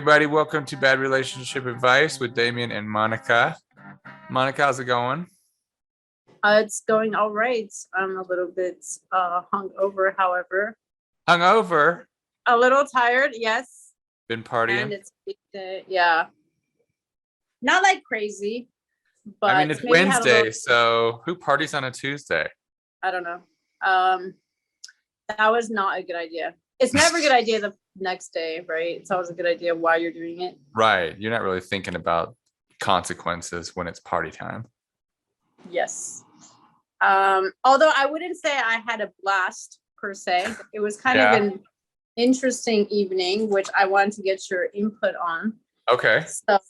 everybody. Welcome to Bad Relationship Advice with Damien and Monica. Monica, how's it going? It's going all right. I'm a little bit hungover, however. Hungover? A little tired, yes. Been partying? And it's yeah. Not like crazy, but I mean, it's maybe had a Wednesday, little, so who parties on a Tuesday? I don't know. That was not a good idea. It's never a good idea the next day, right? It's always a good idea while you're doing it. Right. You're not really thinking about consequences when it's party time. Yes. Although I wouldn't say I had a blast per se. It was kind of an interesting evening, which I wanted to get your input on. Okay. So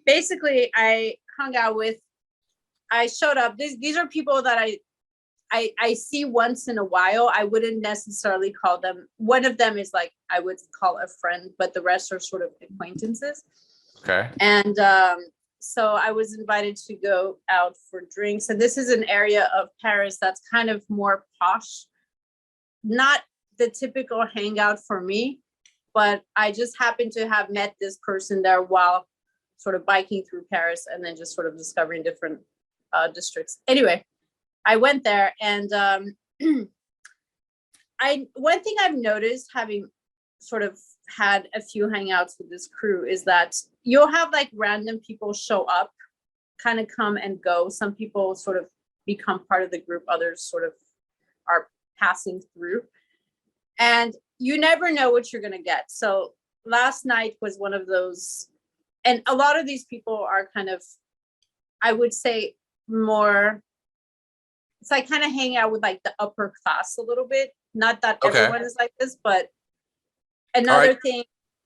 basically I showed up. These are people that I see once in a while. I wouldn't necessarily call them. One of them is like I would call a friend, but the rest are sort of acquaintances. Okay. And so I was invited to go out for drinks. And this is an area of Paris that's kind of more posh. Not the typical hangout for me, but I just happened to have met this person there while sort of biking through Paris and then just sort of discovering different districts. Anyway, I went there and one thing I've noticed, having sort of had a few hangouts with this crew, is that you'll have like random people show up, kind of come and go. Some people sort of become part of the group, others sort of are passing through, and you never know what you're going to get. So last night was one of those, and a lot of these people are kind of, I would say, more, it's like kind of hang out with like the upper class a little bit. Not that everyone is like this, but another thing,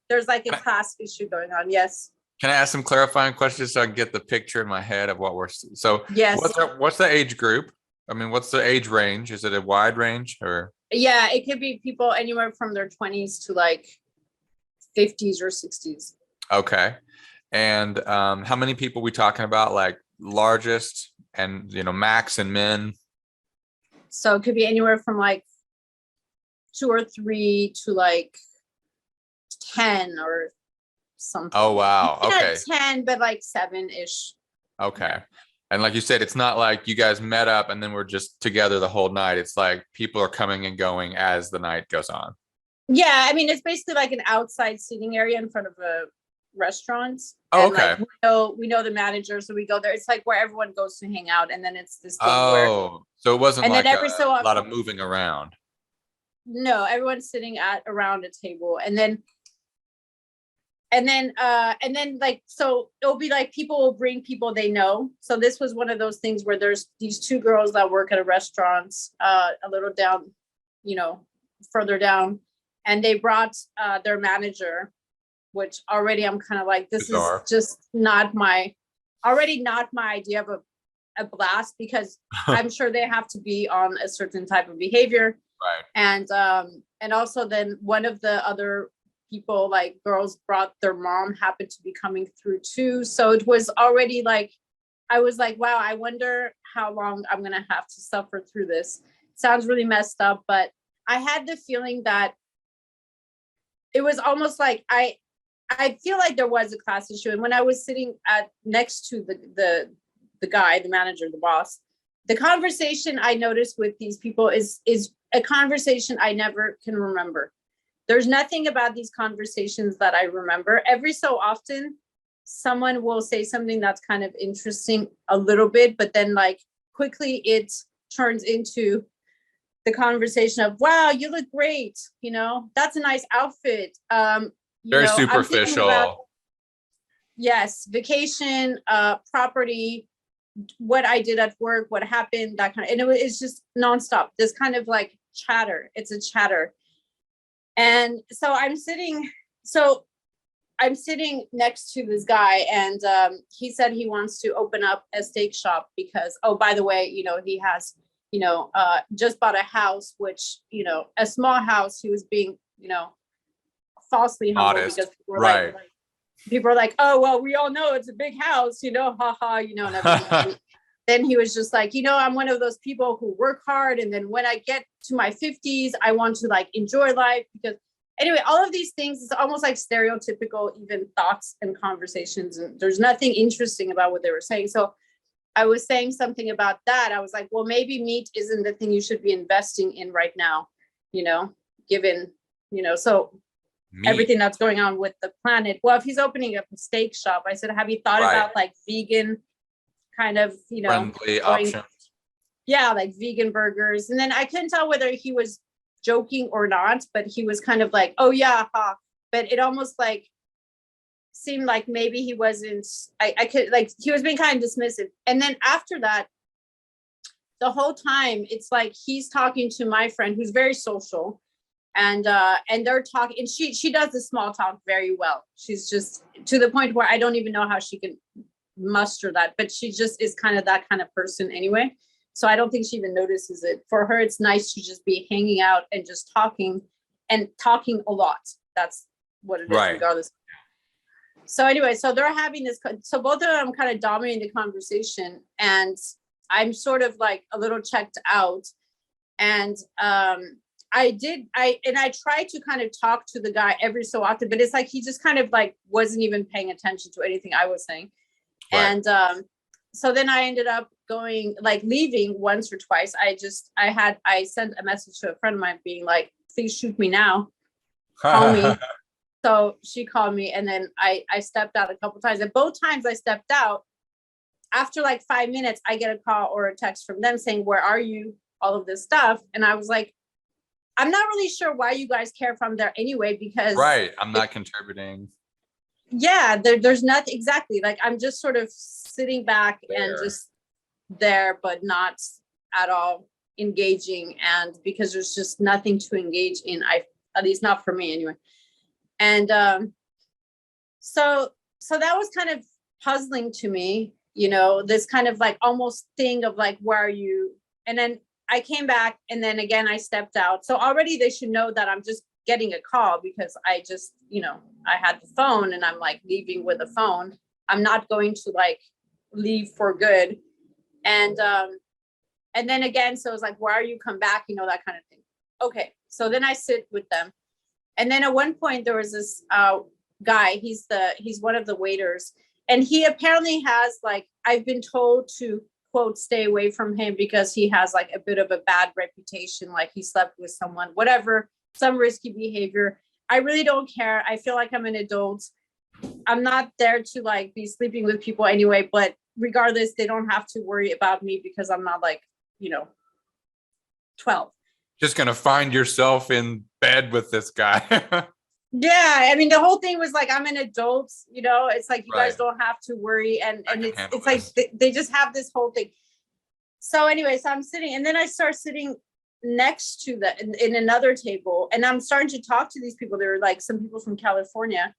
there's like a class issue going on. Yes. Can I ask some clarifying questions so I can get the picture in my head of what we're so? Yes. What's the age group? I mean, what's the age range? Is it a wide range or? Yeah, it could be people anywhere from their 20s to like 50s or 60s. Okay. And how many people we talking about? Like largest and max and min? So it could be anywhere from like 2 or 3 to like 10 or something. Oh wow. Okay. 10, but like 7-ish. Okay. And like you said, it's not like you guys met up and then we're just together the whole night. It's like people are coming and going as the night goes on. Yeah, I mean, it's basically like an outside seating area in front of a restaurant. Oh, and okay. Like, we know the manager, so we go there. It's like where everyone goes to hang out, and then it's this thing so it wasn't and like then a lot of moving around. No, everyone's sitting around a table, and then like, so it'll be like people will bring people they know. So this was one of those things where there's these 2 girls that work at a restaurant a little down, further down, and they brought their manager, which already I'm kind of like, this Bizarre. Is just not my idea of a blast, because I'm sure they have to be on a certain type of behavior. Right. And also then one of the other people, like girls, brought their mom, happened to be coming through too. So it was already like, I was like, wow, I wonder how long I'm going to have to suffer through this. Sounds really messed up, but I had the feeling that it was almost like I feel like there was a class issue. And when I was sitting next to the guy, the manager, the boss, the conversation I noticed with these people is a conversation I never can remember. There's nothing about these conversations that I remember. Every so often, someone will say something that's kind of interesting a little bit, but then like quickly it turns into the conversation of, wow, you look great. That's a nice outfit. Very superficial. Yes. Vacation, property, what I did at work, what happened, that kind of, and it's just nonstop. This kind of like chatter. It's a chatter. And so I'm sitting next to this guy, and he said he wants to open up a steak shop because, oh, by the way, he has, just bought a house, which, a small house. He was being, falsely humble because people were like, oh, well, we all know it's a big house, haha, and everything. Then he was just like, I'm one of those people who work hard. And then when I get to my 50s, I want to like enjoy life, because, anyway, all of these things, it's almost like stereotypical even thoughts and conversations, and there's nothing interesting about what they were saying. So I was saying something about that. I was like, well, maybe meat isn't the thing you should be investing in right now, given, so Meat. everything that's going on with the planet. Well, if he's opening up a steak shop, I said, have you thought about like vegan kind of, friendly options? Yeah, like vegan burgers. And then I couldn't tell whether he was joking or not, but he was kind of like, oh yeah, huh. But it almost like seemed like maybe he wasn't, I could like, he was being kind of dismissive. And then after that, the whole time, it's like he's talking to my friend who's very social, and they're talking, and she does the small talk very well. She's just to the point where I don't even know how she can muster that, but she just is kind of that kind of person anyway. So I don't think she even notices it. For her, it's nice to just be hanging out and just talking a lot. That's what it is, regardless. So anyway, so they're having this, so both of them kind of dominating the conversation, and I'm sort of like a little checked out. And I tried to kind of talk to the guy every so often, but it's like he just kind of like wasn't even paying attention to anything I was saying. Right. And so then I ended up going, like leaving once or twice. I sent a message to a friend of mine being like, please shoot me now, call me. So she called me, and then I stepped out a couple times, and both times I stepped out, after like 5 minutes, I get a call or a text from them saying, where are you? All of this stuff. And I was like, I'm not really sure why you guys care if I'm there anyway, because I'm not contributing. Yeah, there's nothing exactly, like I'm just sort of sitting back and just there, but not at all engaging, and because there's just nothing to engage in, at least not for me anyway. And so that was kind of puzzling to me, this kind of like almost thing of like, where are you? And then I came back, and then again I stepped out. So already they should know that I'm just getting a call, because I just, I had the phone, and I'm like leaving with a phone. I'm not going to like leave for good. And then again, so it's like, why are you come back? That kind of thing. Okay. So then I sit with them. And then at one point there was this guy, he's one of the waiters, and he apparently has like, I've been told to quote, stay away from him because he has like a bit of a bad reputation. Like he slept with someone, whatever, some risky behavior. I really don't care. I feel like I'm an adult. I'm not there to like be sleeping with people anyway, but regardless, they don't have to worry about me because I'm not like, 12. Just going to find yourself in bed with this guy. Yeah. I mean, the whole thing was like, I'm an adult, it's like, you guys don't have to worry. And it's like, they just have this whole thing. So anyway, so I'm sitting, and then I start sitting next to in another table, and I'm starting to talk to these people. There were like some people from California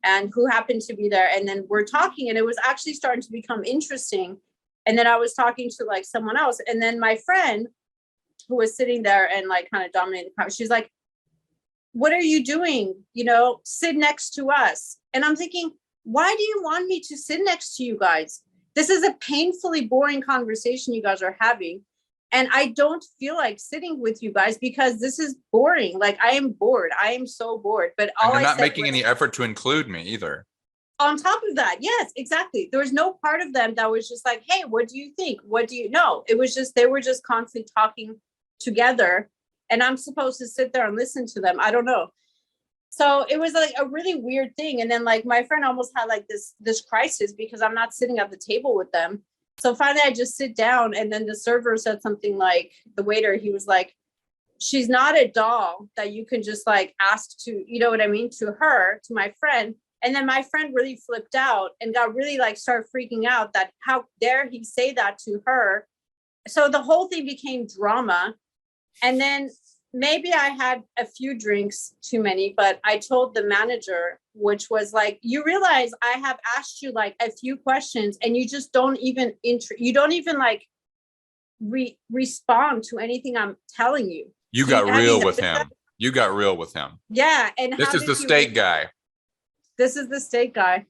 and who happened to be there. And then we're talking, and it was actually starting to become interesting. And then I was talking to like someone else. And then my friend who was sitting there and like kind of dominating the conversation, she's like, what are you doing? Sit next to us. And I'm thinking, why do you want me to sit next to you guys? This is a painfully boring conversation you guys are having. And I don't feel like sitting with you guys because this is boring. Like I am bored. I am so bored. But all you're not making any effort to include me either. On top of that, yes, exactly. There was no part of them that was just like, hey, what do you think? What do you know? It was just, they were just constantly talking together, and I'm supposed to sit there and listen to them. I don't know. So it was like a really weird thing. And then like my friend almost had like this crisis because I'm not sitting at the table with them. So finally I just sit down, and then the server said something like, the waiter, he was like, she's not a doll that you can just like ask to, you know what I mean, to her, to my friend. And then my friend really flipped out and got really like started freaking out that how dare he say that to her. So the whole thing became drama. And then maybe I had a few drinks too many, but I told the manager, which was like, you realize I have asked you like a few questions and you just don't even like respond to anything I'm telling you. You got real with him. You got real with him. Yeah. And this is the steak guy. This is the steak guy.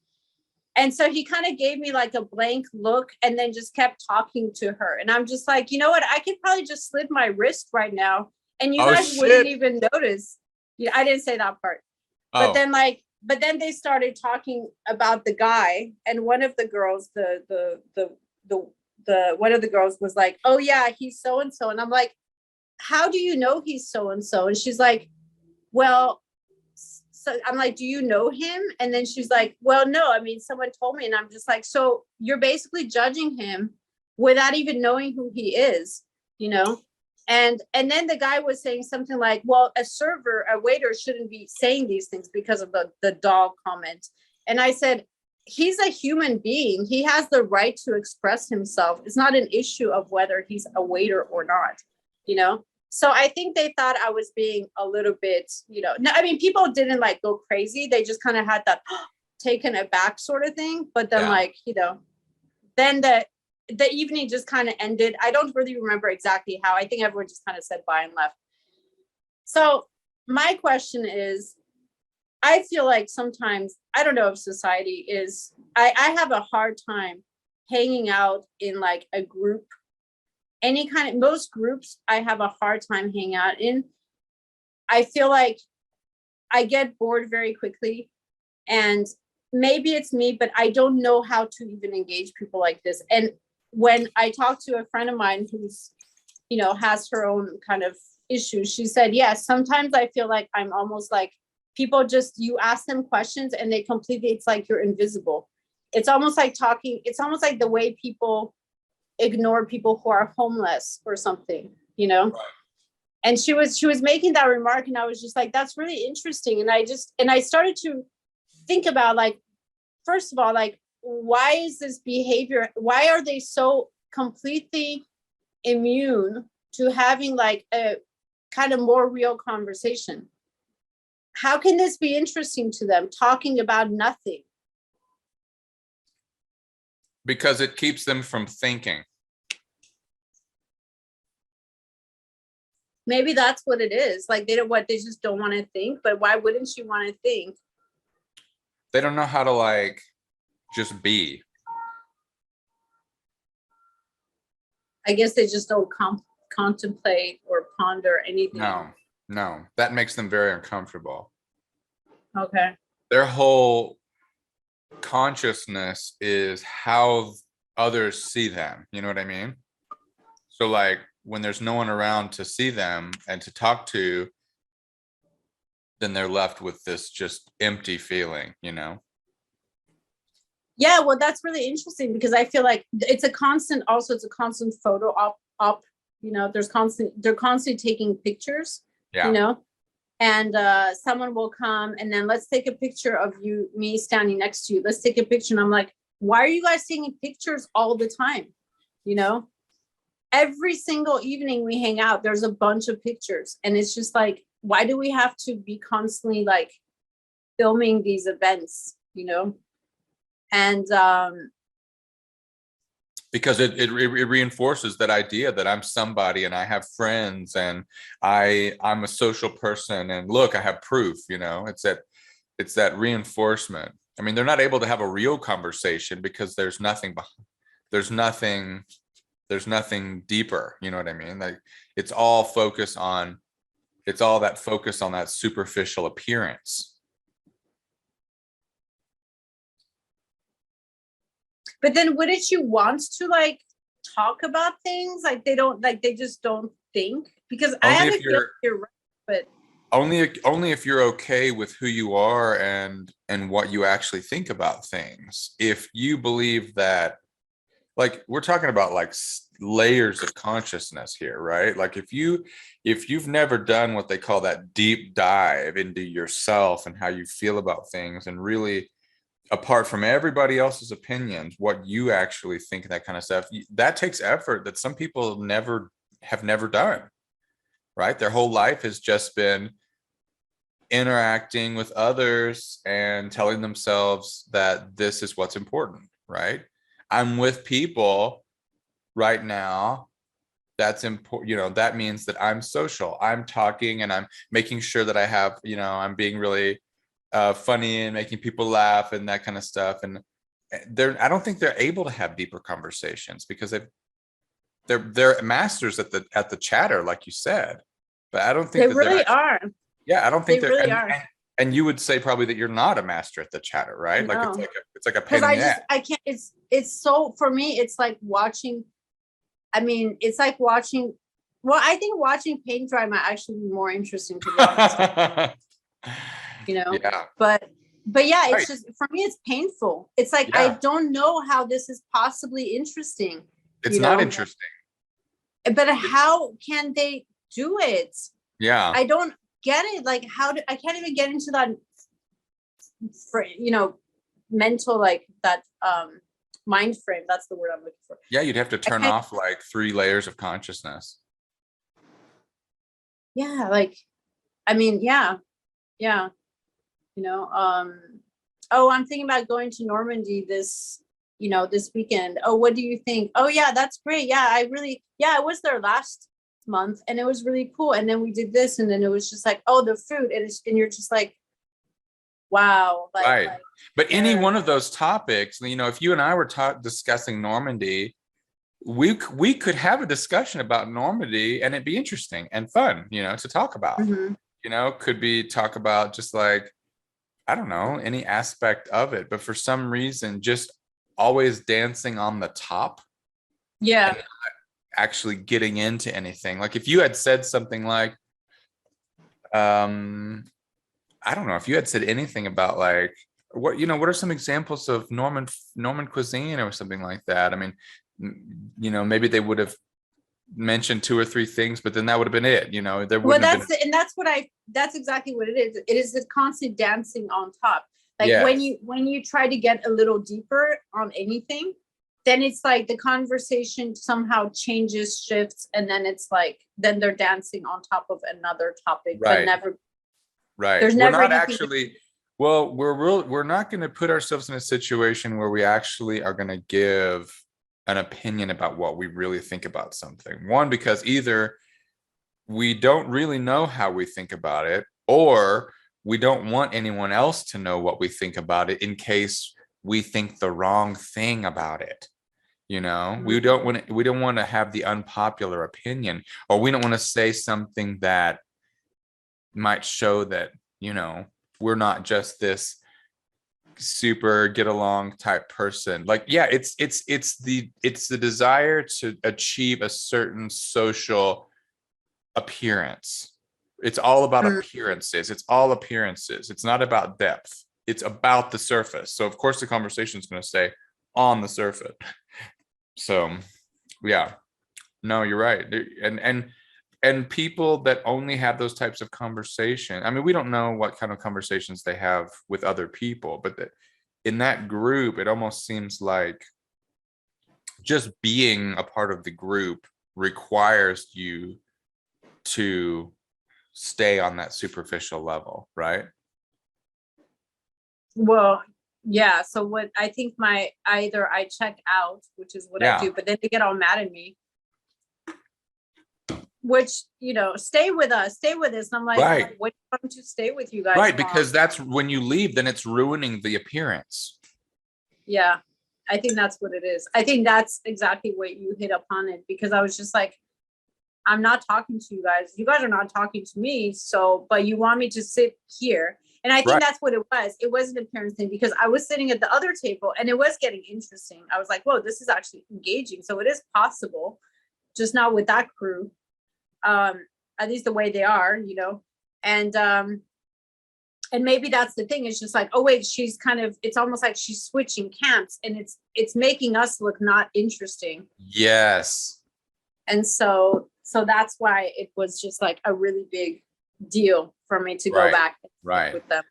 And so he kind of gave me like a blank look and then just kept talking to her. And I'm just like, you know what? I could probably just slit my wrist right now and you guys wouldn't even notice. Yeah, I didn't say that part. But Oh, then they started talking about the guy, and one of the girls, the one of the girls was like, oh yeah, he's so and so. And I'm like, how do you know he's so and so? And she's like, well, so I'm like, do you know him? And then she's like, well, no, I mean, someone told me. And I'm just like, so you're basically judging him without even knowing who he is, you know? And then the guy was saying something like, well, a waiter shouldn't be saying these things because of the dog comment. And I said, he's a human being. He has the right to express himself. It's not an issue of whether he's a waiter or not, you know? So I think they thought I was being a little bit, no, I mean, people didn't like go crazy. They just kind of had that taken aback sort of thing. But then yeah. then the evening just kind of ended. I don't really remember exactly how. I think everyone just kind of said bye and left. So my question is, I feel like sometimes, I don't know if society is, I have a hard time hanging out in like a group, any kind of, most groups I have a hard time hanging out in. I feel like I get bored very quickly, and maybe it's me, but I don't know how to even engage people like this. And when I talked to a friend of mine who's, has her own kind of issues, she said, yes, sometimes I feel like I'm almost like people just, you ask them questions and they completely, it's like you're invisible. It's almost like it's almost like the way people ignore people who are homeless or something, Right. And she was making that remark, and I was just like, that's really interesting. And I started to think about, like, first of all, like, why is this behavior, why are they so completely immune to having like a kind of more real conversation? How can this be interesting to them, talking about nothing? Because it keeps them from thinking. Maybe that's what it is. Like, they just don't want to think. But why wouldn't you want to think? They don't know how to like just be. I guess they just don't contemplate or ponder anything. No, that makes them very uncomfortable. Okay. Their whole consciousness is how others see them. You know what I mean? So like when there's no one around to see them and to talk to, then they're left with this just empty feeling, Yeah, well, that's really interesting, because I feel like it's a constant photo op, they're constantly taking pictures, Yeah. and someone will come, and then let's take a picture of me standing next to you. Let's take a picture. And I'm like, why are you guys taking pictures all the time? Every single evening we hang out, there's a bunch of pictures. And it's just like, why do we have to be constantly like filming these events, And because it reinforces that idea that I'm somebody and I have friends and I'm a social person, and look, I have proof. It's that reinforcement. I mean, they're not able to have a real conversation because there's nothing there's nothing deeper. You know what I mean? Like it's all that focus on that superficial appearance. But then wouldn't you want to like talk about things? Like they just don't think? Because I Only have a if feeling you're you're right, but only if you're okay with who you are and what you actually think about things. If you believe that, like, we're talking about like layers of consciousness here, right? Like if you've never done what they call that deep dive into yourself and how you feel about things, and really, apart from everybody else's opinions, what you actually think, that kind of stuff, that takes effort that some people have never done, right? Their whole life has just been interacting with others and telling themselves that this is what's important, right? I'm with people right now. That's important. That means that I'm social. I'm talking and I'm making sure that I have, I'm being really funny and making people laugh and that kind of stuff. And I don't think they're able to have deeper conversations because they're masters at the chatter, like you said. But I don't think they that they're really actually, are. Yeah, I don't They think that, really are. and you would say probably that you're not a master at the chatter, right? Like No, it's like a because pain in the ass. I can't. It's so for me. It's like watching. I mean, it's like watching. Well, I think watching paint dry might actually be more interesting, to be honest. You know, Yeah, but yeah, it's right. just for me. It's painful. It's like I Yeah, don't know how this is possibly interesting. it's You not know, interesting. but It's how can they do it? yeah, I don't get it. Like, how do I can't even get into that for mental, like that mind frame. That's the word I'm looking for. yeah. You'd have to I turn can't. off like 3 layers of consciousness. Yeah, like I mean, yeah, yeah. You know, oh, I'm thinking about going to Normandy this weekend. Oh, what do you think? Oh yeah, that's great. Yeah, I was there last month and it was really cool. And then we did this, and then it was just like, oh, the food, and you're just like, wow, Right. But any they're one of those topics, if you and I were discussing Normandy, we could have a discussion about Normandy and it'd be interesting and fun, to talk about. Mhm. Could be talk about just like, I don't know, any aspect of it, but for some reason, just always dancing on the top Yeah. and actually getting into anything. Like if you had said something like, I don't know, if you had said anything about like what are some examples of Norman cuisine or something like that? I mean, maybe they would have mentioned 2 or 3 things, but then that would have been it. There Well, wouldn't have been. that's exactly what it is. It is the constant dancing on top. Like Yes, when you try to get a little deeper on anything, then it's like the conversation somehow changes, shifts, and then it's like then they're dancing on top of another topic, but right, never right. there's We're never not anything. actually. Well, we're not going to put ourselves in a situation where we actually are going to give an opinion about what we really think about something. One, because either we don't really know how we think about it, or we don't want anyone else to know what we think about it in case we think the wrong thing about it. We don't want to have the unpopular opinion, or we don't want to say something that might show that, we're not just this super get along type person. Like, yeah, it's the desire to achieve a certain social appearance. It's all about Mm. appearances. It's all appearances. It's not about depth. It's about the surface. So of course the conversation is going to stay on the surface. So yeah, no, you're right. And people that only have those types of conversation. I mean, we don't know what kind of conversations they have with other people, but in that group, it almost seems like just being a part of the group requires you to stay on that superficial level, right? Well, yeah. So what I think either I check out, which is what I Yeah, do, but then they get all mad at me, which stay with us, stay with us. And I'm like, right, what do you want to stay with you guys right. long? Because that's when you leave, then it's ruining the appearance. Yeah, I think that's what it is. I think that's exactly what you hit upon it, because I was just like, I'm not talking to you guys. You guys are not talking to me. So, but you want me to sit here. And I think Right. that's what it was. It was an appearance thing, because I was sitting at the other table and it was getting interesting. I was like, whoa, this is actually engaging. So it is possible, just not with that crew. At least the way they are, and maybe that's the thing. It's just like, oh wait, she's kind of, it's almost like she's switching camps, and it's making us look not interesting. Yes. And so that's why it was just like a really big deal for me to go Right. back and Right. with them.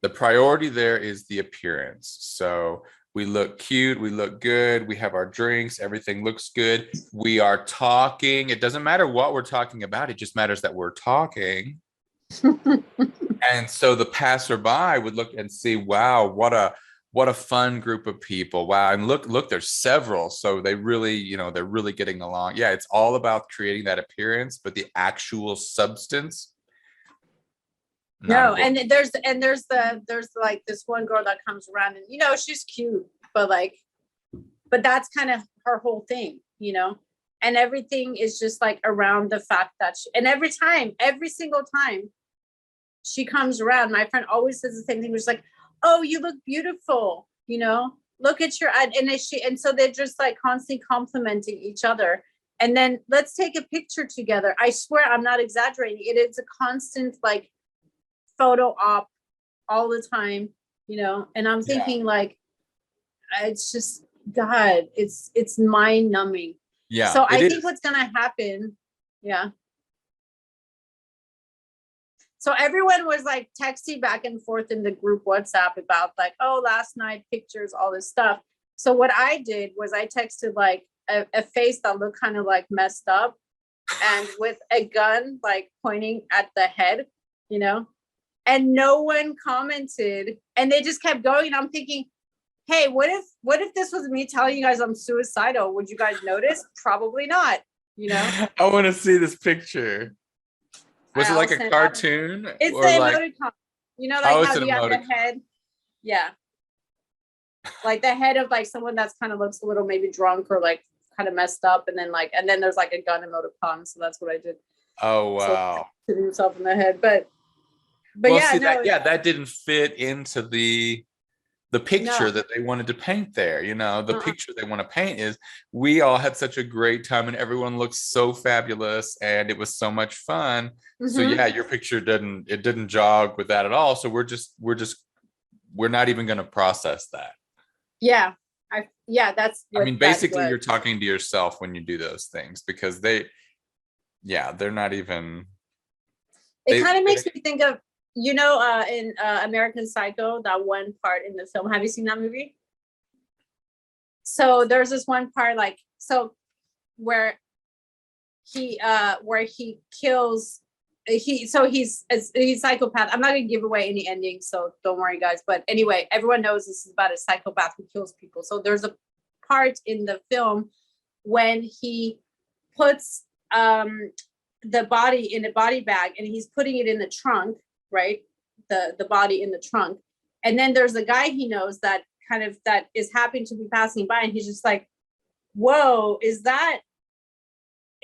The priority there is the appearance. So we look cute, we look good, we have our drinks, everything looks good. We are talking. It doesn't matter what we're talking about, it just matters that we're talking. And so the passerby would look and see, wow, what a fun group of people. Wow. And look, there's several. So they really, they're really getting along. Yeah, it's all about creating that appearance, but the actual substance, not No, important. and there's like this one girl that comes around, and she's cute, but that's kind of her whole thing, and everything is just like around the fact that and every single time she comes around, my friend always says the same thing, which is like, oh, you look beautiful, you know, look at your, and so they're just like constantly complimenting each other. And then let's take a picture together. I swear I'm not exaggerating. It is a constant like photo op all the time, you know, and I'm thinking like, it's just, God, it's mind numbing. Yeah. So I think what's going to happen. Yeah. So everyone was like texting back and forth in the group WhatsApp about like, oh, last night pictures, all this stuff. So what I did was I texted like a face that looked kind of like messed up and with a gun like pointing at the head, you know, and no one commented and they just kept going. And I'm thinking, hey, what if this was me telling you guys I'm suicidal? Would you guys notice? Probably not, you know? I want to see this picture. Was it like a cartoon? It's or the like, emoticon. You know, like how you have the head. Yeah. Like the head of like someone that's kind of looks a little maybe drunk or like kind of messed up. And then there's like a gun emoticon. So that's what I did. Oh, wow. So, hit himself in the head. But well, yeah, see, no. that didn't fit into the picture that they wanted to paint there. You know, the picture they want to paint is we all had such a great time and everyone looks so fabulous and it was so much fun. So yeah, your picture didn't jog with that at all. So we're not even going to process that. Yeah. That's I mean, basically you're talking to yourself when you do those things because they're not even. It kind of makes me think of, you know, in American Psycho, that one part in the film. Have you seen that movie? So there's this one part like, so where he kills, he's psychopath. I'm not gonna give away any endings, so don't worry guys. But anyway, everyone knows this is about a psychopath who kills people. So there's a part in the film when he puts the body in a body bag and he's putting it in the trunk, right? The body in the trunk. And then there's a guy he knows that is happy to be passing by and he's just like, whoa, is that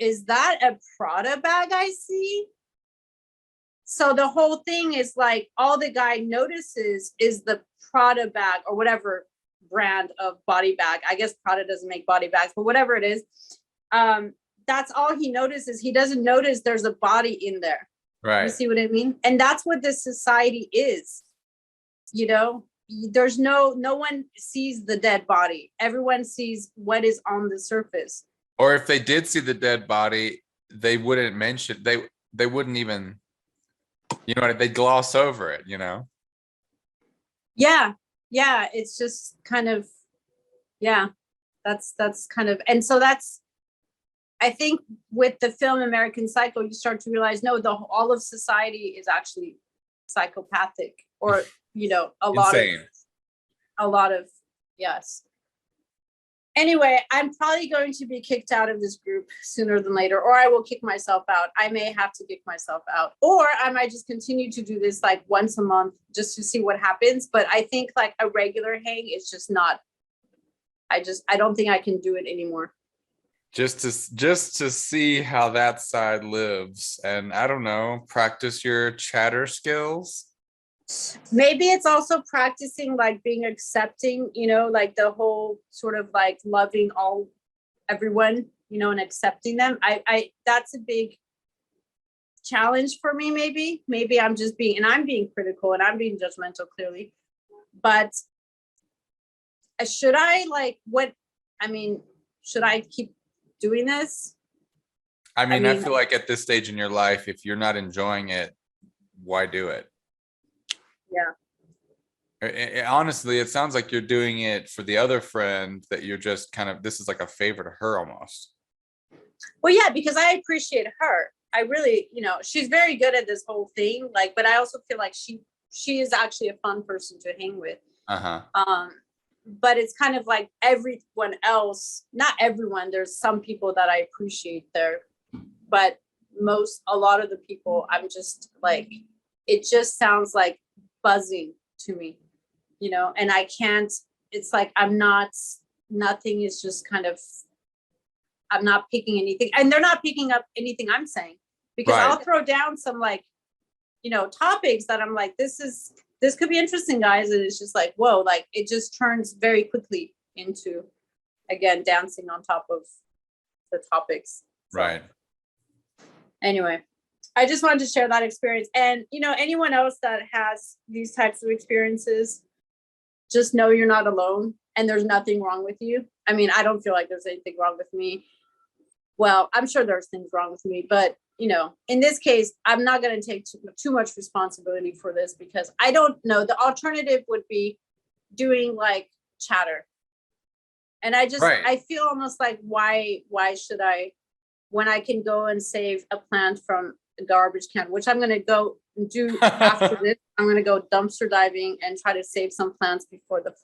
a Prada bag I see? So the whole thing is like, all the guy notices is the Prada bag or whatever brand of body bag. I guess Prada doesn't make body bags, but whatever it is, that's all he notices. He doesn't notice there's a body in there. Right. You see what I mean? And that's what this society is. You know, there's no one sees the dead body. Everyone sees what is on the surface. Or if they did see the dead body, they wouldn't mention, they wouldn't even, you know, they'd gloss over it, you know? Yeah. It's just kind of, that's kind of, and so that's, I think with the film American Psycho, you start to realize, no, all of society is actually psychopathic, or, you know, a lot of, yes. Anyway, I'm probably going to be kicked out of this group sooner than later, or I will kick myself out. I may have to kick myself out, or I might just continue to do this like once a month just to see what happens. But I think like a regular hang is just not, I don't think I can do it anymore. Just to see how that side lives, and I don't know, practice your chatter skills. Maybe it's also practicing like being accepting, you know, like the whole sort of like loving everyone, you know, and accepting them. I that's a big challenge for me. Maybe I'm being critical and I'm being judgmental, clearly. But should I should I keep doing this? I mean, I feel like at this stage in your life, if you're not enjoying it, why do it? Yeah. Honestly, it sounds like you're doing it for the other friend, that you're just kind of, this is like a favor to her almost. Well, yeah, because I appreciate her. I really, you know, she's very good at this whole thing. Like, but I also feel like she is actually a fun person to hang with. But it's kind of like everyone else, not everyone, there's some people that I appreciate there, but a lot of the people, I'm just like, it just sounds like buzzing to me, you know, and I can't, it's like, nothing is just kind of, I'm not picking anything, and they're not picking up anything I'm saying, because I'll throw down some like topics that I'm like, this could be interesting, guys. And it's just like, whoa, like it just turns very quickly into, again, dancing on top of the topics. So, Right. anyway, I just wanted to share that experience. And, anyone else that has these types of experiences, just know you're not alone and there's nothing wrong with you. I mean, I don't feel like there's anything wrong with me. Well, I'm sure there's things wrong with me, but in this case, I'm not going to take too much responsibility for this because I don't know. The alternative would be doing like chatter. And Right. I feel almost like, why should I, when I can go and save a plant from a garbage can, which I'm going to go do after this. I'm going to go dumpster diving and try to save some plants before the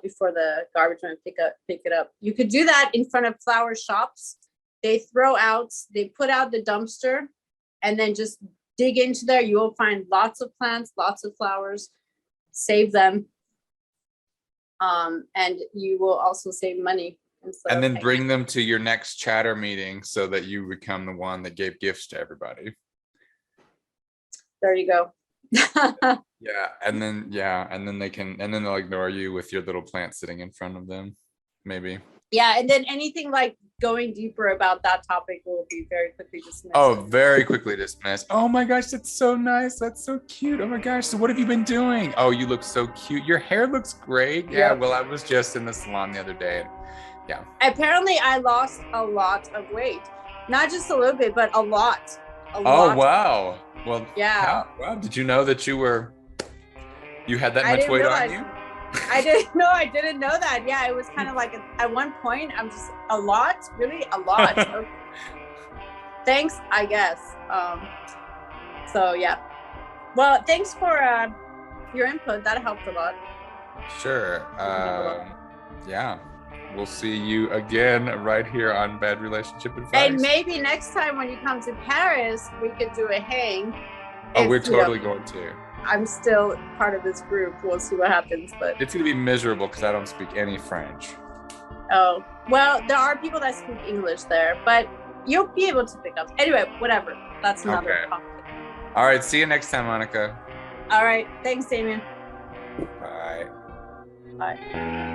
before the garbage man pick it up. You could do that in front of flower shops. They put out the dumpster and then just dig into there. You will find lots of plants, lots of flowers, save them. And you will also save money. And then bring them to your next chatter meeting so that you become the one that gave gifts to everybody. There you go. And then they'll ignore you with your little plant sitting in front of them, maybe. Yeah, and then anything like going deeper about that topic will be very quickly dismissed. Oh, very quickly dismissed. Oh my gosh, that's so nice. That's so cute. Oh my gosh. So what have you been doing? Oh, you look so cute. Your hair looks great. Yeah, well, I was just in the salon the other day. Yeah. Apparently I lost a lot of weight. Not just a little bit, but a lot. Oh, wow. Well, yeah. Wow. Did you know that you had that much weight on you? I didn't know that. Yeah, it was kind of like at one point, I'm just a lot. Okay. Thanks, I guess. So yeah. Well, thanks for your input. That helped a lot. Sure. Yeah. We'll see you again right here on Bad Relationship Advice. And maybe next time when you come to Paris, we could do a hang. Oh, we're totally going to. I'm still part of this group. We'll see what happens, but it's gonna be miserable because I don't speak any French. Oh, well, there are people that speak English there, but you'll be able to pick up. Anyway, whatever. That's another topic. All right. See you next time, Monica. All right. Thanks, Damien. Bye. Bye.